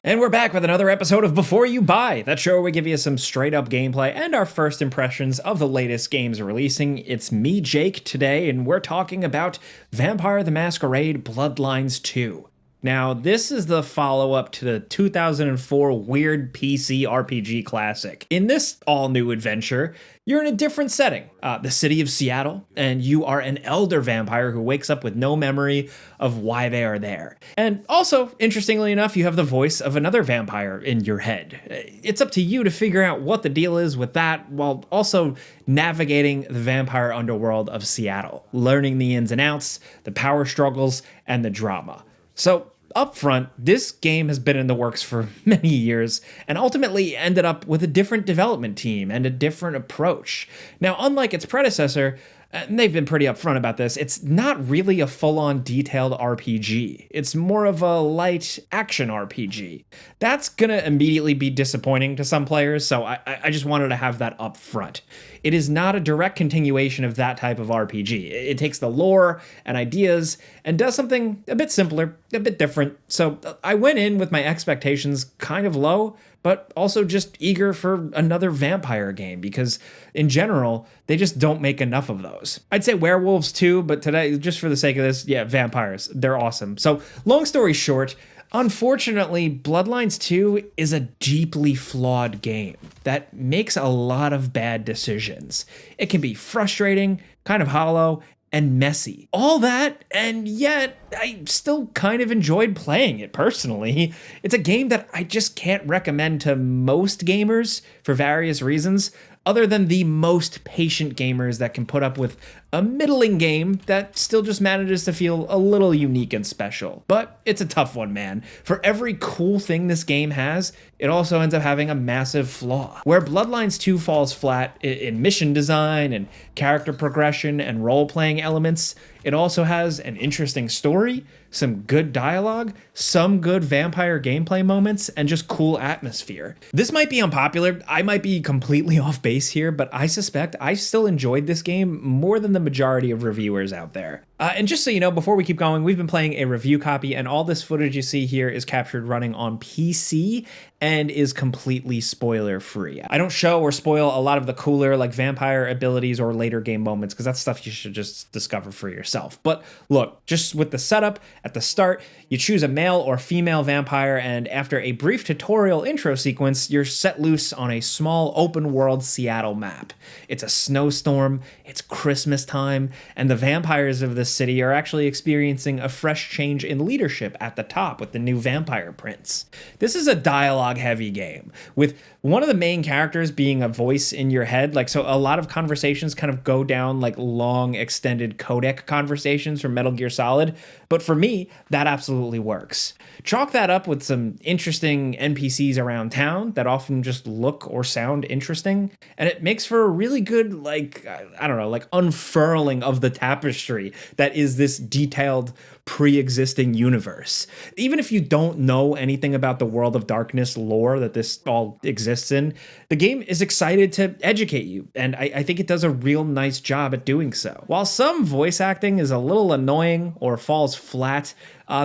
And we're back with another episode of Before You Buy, that show where we give you some straight up gameplay and our first impressions of the latest games releasing. It's me, Jake, today, and we're talking about Vampire the Masquerade Bloodlines 2. Now, this is the follow-up to the 2004 weird PC RPG classic. In this all-new adventure, you're in a different setting, the city of Seattle, and you are an elder vampire who wakes up with no memory of why they are there. And also, interestingly enough, you have the voice of another vampire in your head. It's up to you to figure out what the deal is with that, while also navigating the vampire underworld of Seattle, learning the ins and outs, the power struggles, and the drama. So, up front, this game has been in the works for many years and ultimately ended up with a different development team and a different approach. Now, unlike its predecessor, and they've been pretty upfront about this, it's not really a full-on detailed RPG. It's more of a light action RPG. That's gonna immediately be disappointing to some players, so I just wanted to have that up front. It is not a direct continuation of that type of RPG. It takes the lore and ideas and does something a bit simpler, a bit different. So I went in with my expectations kind of low, but also just eager for another vampire game because in general, they just don't make enough of those. I'd say werewolves too, but today, just for the sake of this, yeah, vampires, they're awesome. So long story short, unfortunately, Bloodlines 2 is a deeply flawed game that makes a lot of bad decisions. It can be frustrating, kind of hollow, and messy. All that, and yet I still kind of enjoyed playing it personally. It's a game that I just can't recommend to most gamers for various reasons, other than the most patient gamers that can put up with a middling game that still just manages to feel a little unique and special. But it's a tough one, man. For every cool thing this game has, it also ends up having a massive flaw. Where Bloodlines 2 falls flat in mission design and character progression and role-playing elements, it also has an interesting story, some good dialogue, some good vampire gameplay moments, and just cool atmosphere. This might be unpopular, I might be completely off base here, but I suspect I still enjoyed this game more than the majority of reviewers out there. And just so you know, before we keep going, we've been playing a review copy, and all this footage you see here is captured running on PC and is completely spoiler-free. I don't show or spoil a lot of the cooler, like vampire abilities or later game moments, because that's stuff you should just discover for yourself. But look, just with the setup, at the start, you choose a male or female vampire, and after a brief tutorial intro sequence, you're set loose on a small open-world Seattle map. It's a snowstorm, it's Christmas time, and the vampires of this city are actually experiencing a fresh change in leadership at the top with the new vampire prince. This is a dialogue-heavy game, with one of the main characters being a voice in your head. Like, so a lot of conversations kind of go down like long, extended codec conversations from Metal Gear Solid, but for me, that absolutely works. Chalk that up with some interesting NPCs around town that often just look or sound interesting, and it makes for a really good, like, I don't know, like unfurling of the tapestry that is this detailed pre-existing universe. Even if you don't know anything about the World of Darkness lore that this all exists in, the game is excited to educate you, and I think it does a real nice job at doing so. While some voice acting is a little annoying or falls flat,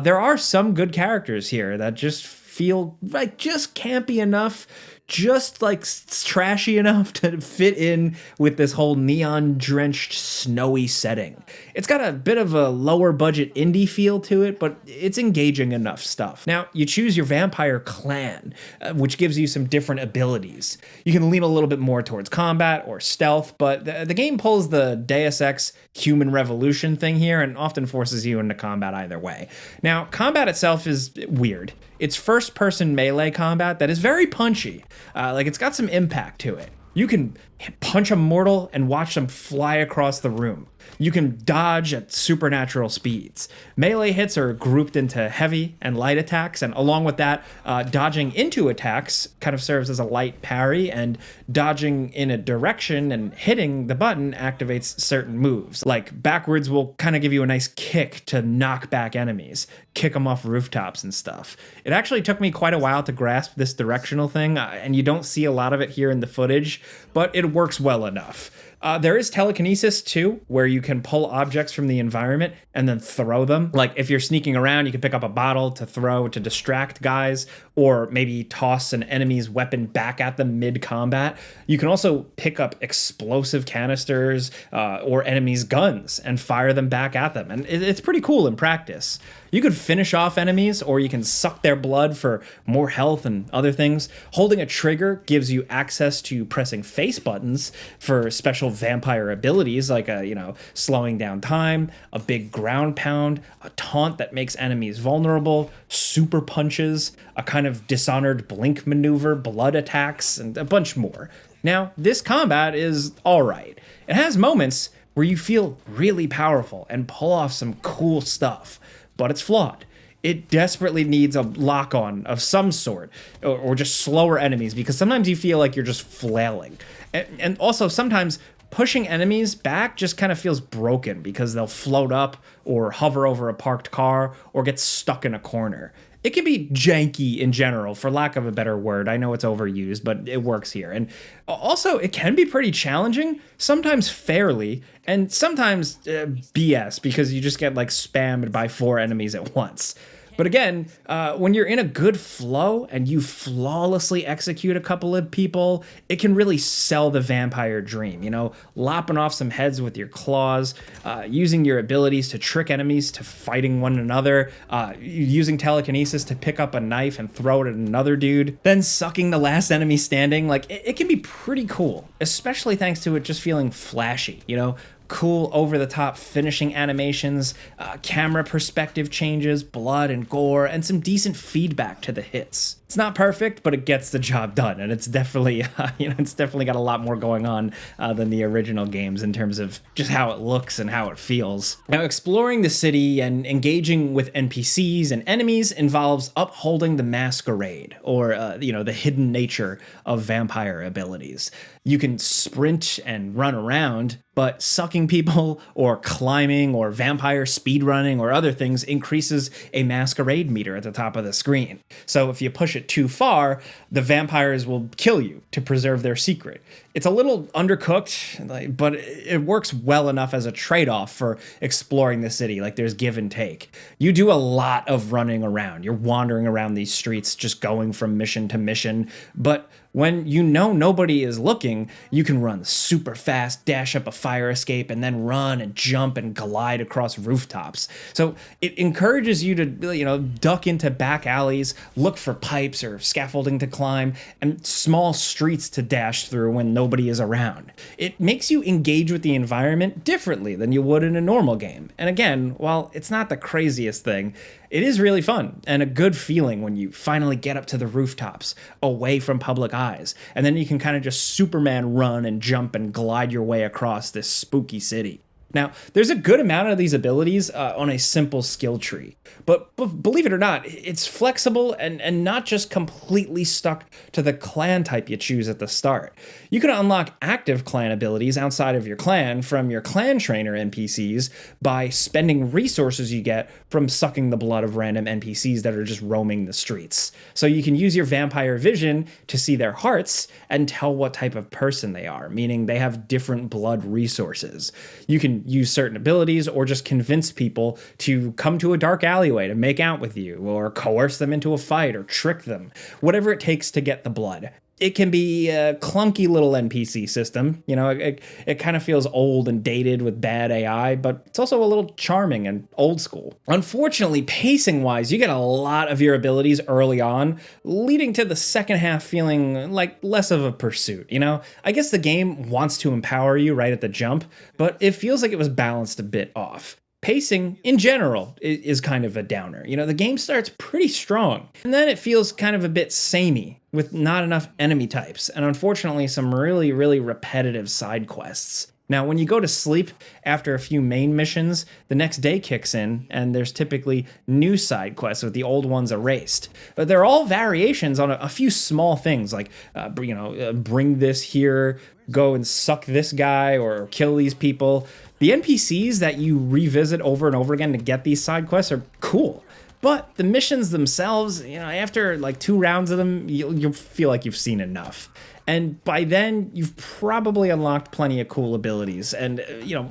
there are some good characters here that just feel like just campy enough, just like trashy enough to fit in with this whole neon-drenched, snowy setting. It's got a bit of a lower budget indie feel to it, but it's engaging enough stuff. Now, you choose your vampire clan, which gives you some different abilities. You can lean a little bit more towards combat or stealth, but the game pulls the Deus Ex human revolution thing here and often forces you into combat either way. Now, combat itself is weird. It's first-person melee combat that is very punchy. Like, it's got some impact to it. You can punch a mortal and watch them fly across the room. You can dodge at supernatural speeds. Melee hits are grouped into heavy and light attacks, and along with that, dodging into attacks kind of serves as a light parry, and dodging in a direction and hitting the button activates certain moves. Like backwards will kind of give you a nice kick to knock back enemies, kick them off rooftops and stuff. It actually took me quite a while to grasp this directional thing, and you don't see a lot of it here in the footage, but it works well enough. There is telekinesis too, where you can pull objects from the environment and then throw them. Like if you're sneaking around, you can pick up a bottle to throw to distract guys, or maybe toss an enemy's weapon back at them mid-combat. You can also pick up explosive canisters or enemies' guns and fire them back at them. And it's pretty cool in practice. You could finish off enemies, or you can suck their blood for more health and other things. Holding a trigger gives you access to pressing face buttons for special vampire abilities, like slowing down time, a big ground pound, a taunt that makes enemies vulnerable, super punches, a kind of Dishonored blink maneuver, blood attacks, and a bunch more. Now, this combat is alright. It has moments where you feel really powerful and pull off some cool stuff, but it's flawed. It desperately needs a lock-on of some sort, or just slower enemies, because sometimes you feel like you're just flailing. And also, sometimes pushing enemies back just kind of feels broken, because they'll float up, or hover over a parked car, or get stuck in a corner. It can be janky in general, for lack of a better word. I know it's overused, but it works here. And also, it can be pretty challenging, sometimes fairly, and sometimes BS, because you just get spammed by 4 enemies at once. But again, when you're in a good flow and you flawlessly execute a couple of people, it can really sell the vampire dream, lopping off some heads with your claws, using your abilities to trick enemies to fighting one another, using telekinesis to pick up a knife and throw it at another dude, then sucking the last enemy standing. It can be pretty cool, especially thanks to it just feeling flashy, cool over-the-top finishing animations, camera perspective changes, blood and gore, and some decent feedback to the hits. It's not perfect, but it gets the job done, and it's definitely, it's definitely got a lot more going on than the original games in terms of just how it looks and how it feels. Now, exploring the city and engaging with NPCs and enemies involves upholding the masquerade, or the hidden nature of vampire abilities. You can sprint and run around, but sucking people or climbing or vampire speedrunning or other things increases a masquerade meter at the top of the screen. So if you push it too far, the vampires will kill you to preserve their secret. It's a little undercooked, but it works well enough as a trade-off for exploring the city. There's give and take. You do a lot of running around. You're wandering around these streets, just going from mission to mission, but when nobody is looking, you can run super fast, dash up a fire escape, and then run and jump and glide across rooftops. So it encourages you to, duck into back alleys, look for pipes or scaffolding to climb, and small streets to dash through when nobody is around. It makes you engage with the environment differently than you would in a normal game. And again, while it's not the craziest thing, it is really fun and a good feeling when you finally get up to the rooftops, away from public eyes, and then you can kind of just Superman run and jump and glide your way across this spooky city. Now, there's a good amount of these abilities on a simple skill tree, but believe it or not, it's flexible and not just completely stuck to the clan type you choose at the start. You can unlock active clan abilities outside of your clan from your clan trainer NPCs by spending resources you get from sucking the blood of random NPCs that are just roaming the streets. So you can use your vampire vision to see their hearts and tell what type of person they are, meaning they have different blood resources. You can use certain abilities or just convince people to come to a dark alleyway to make out with you, or coerce them into a fight, or trick them, whatever it takes to get the blood. It can be a clunky little NPC system. It kind of feels old and dated with bad AI, but it's also a little charming and old school. Unfortunately, pacing-wise, you get a lot of your abilities early on, leading to the second half feeling like less of a pursuit, I guess the game wants to empower you right at the jump, but it feels like it was balanced a bit off. Pacing, in general, is kind of a downer. The game starts pretty strong, and then it feels kind of a bit samey, with not enough enemy types, and unfortunately some really, really repetitive side quests. Now, when you go to sleep after a few main missions, the next day kicks in, and there's typically new side quests with the old ones erased. But they're all variations on a few small things, like, bring this here, go and suck this guy, or kill these people. The NPCs that you revisit over and over again to get these side quests are cool, But the missions themselves, after like 2 rounds of them, you'll feel like you've seen enough. And by then, you've probably unlocked plenty of cool abilities and,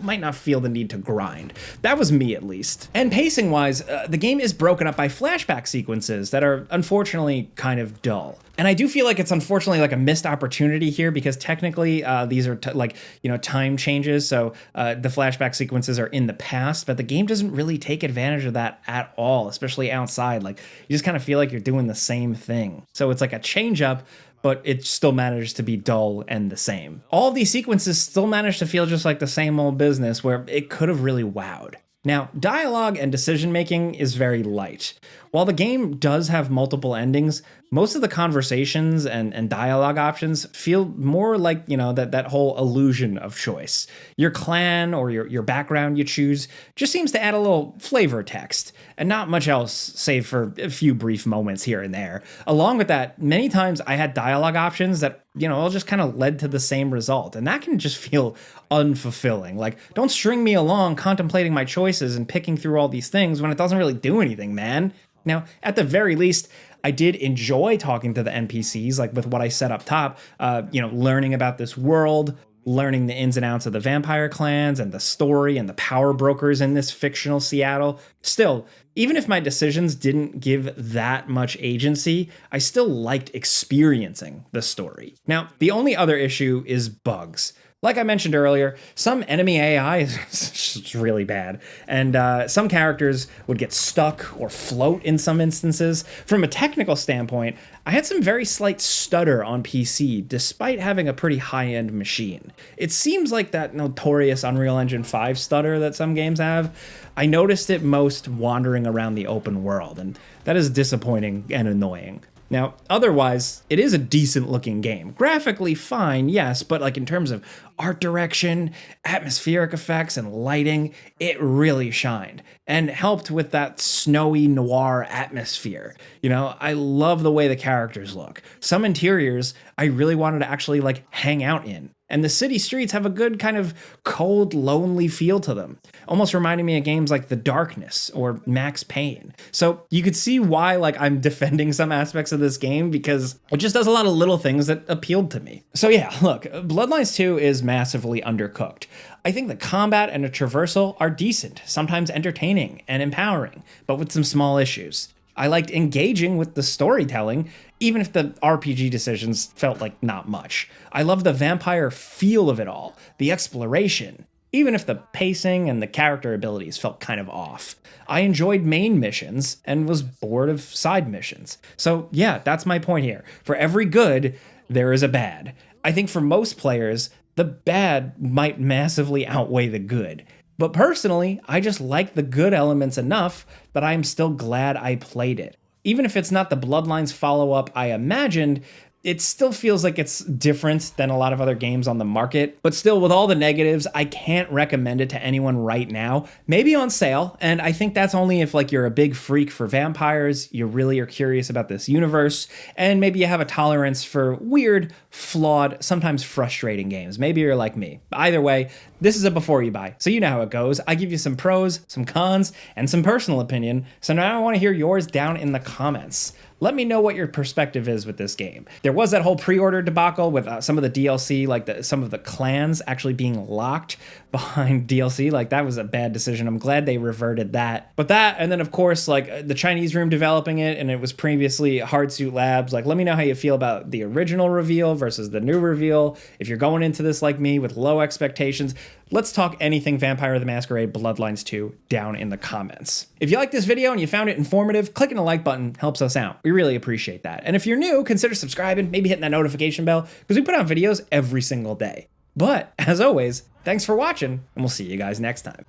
might not feel the need to grind. That was me, at least. And pacing-wise, the game is broken up by flashback sequences that are unfortunately kind of dull. And I do feel like it's unfortunately like a missed opportunity here because technically these are time changes. So the flashback sequences are in the past, but the game doesn't really take advantage of that at all, especially outside. Like you just kind of feel like you're doing the same thing. So it's like a change up, but it still manages to be dull and the same. All of these sequences still manage to feel just like the same old business where it could have really wowed. Now, dialogue and decision-making is very light. While the game does have multiple endings, most of the conversations and dialogue options feel more like, that whole illusion of choice. Your clan or your background you choose just seems to add a little flavor text, and not much else save for a few brief moments here and there. Along with that, many times I had dialogue options that all just kind of led to the same result. And that can just feel unfulfilling. Like, don't string me along contemplating my choices and picking through all these things when it doesn't really do anything, man. Now, at the very least, I did enjoy talking to the NPCs, like with what I said up top, learning about this world, learning the ins and outs of the vampire clans and the story and the power brokers in this fictional Seattle. Still, even if my decisions didn't give that much agency, I still liked experiencing the story. Now, the only other issue is bugs. Like I mentioned earlier, some enemy AI is really bad, and some characters would get stuck or float in some instances. From a technical standpoint, I had some very slight stutter on PC, despite having a pretty high-end machine. It seems like that notorious Unreal Engine 5 stutter that some games have. I noticed it most wandering around the open world, and that is disappointing and annoying. Now, otherwise, it is a decent looking game. Graphically fine, yes, but like in terms of art direction, atmospheric effects, and lighting, it really shined and helped with that snowy noir atmosphere. I love the way the characters look. Some interiors I really wanted to actually like hang out in. And the city streets have a good kind of cold, lonely feel to them, almost reminding me of games like The Darkness or Max Payne. So you could see why I'm defending some aspects of this game because it just does a lot of little things that appealed to me. So yeah, look, Bloodlines 2 is massively undercooked. I think the combat and the traversal are decent, sometimes entertaining and empowering, but with some small issues. I liked engaging with the storytelling, even if the RPG decisions felt like not much. I love the vampire feel of it all, the exploration, even if the pacing and the character abilities felt kind of off. I enjoyed main missions and was bored of side missions. So yeah, that's my point here. For every good, there is a bad. I think for most players, the bad might massively outweigh the good. But personally, I just like the good elements enough that I'm still glad I played it. Even if it's not the Bloodlines follow-up I imagined, it still feels like it's different than a lot of other games on the market. But still, with all the negatives, I can't recommend it to anyone right now. Maybe on sale, and I think that's only if you're a big freak for vampires, you really are curious about this universe, and maybe you have a tolerance for weird, flawed, sometimes frustrating games. Maybe you're like me. Either way, this is a before you buy, so you know how it goes. I give you some pros, some cons, and some personal opinion, so now I want to hear yours down in the comments. Let me know what your perspective is with this game. There was that whole pre-order debacle with some of the DLC, some of the clans actually being locked behind DLC. That was a bad decision. I'm glad they reverted that. But that, and then of course, the Chinese room developing it, and it was previously Hardsuit Labs. Let me know how you feel about the original reveal versus the new reveal. If you're going into this like me with low expectations, let's talk anything Vampire the Masquerade Bloodlines 2 down in the comments. If you liked this video and you found it informative, clicking the like button helps us out. We really appreciate that. And if you're new, consider subscribing, maybe hitting that notification bell, because we put out videos every single day. But as always, thanks for watching, and we'll see you guys next time.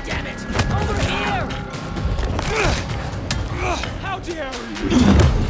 Damn it! Over here! How dare you!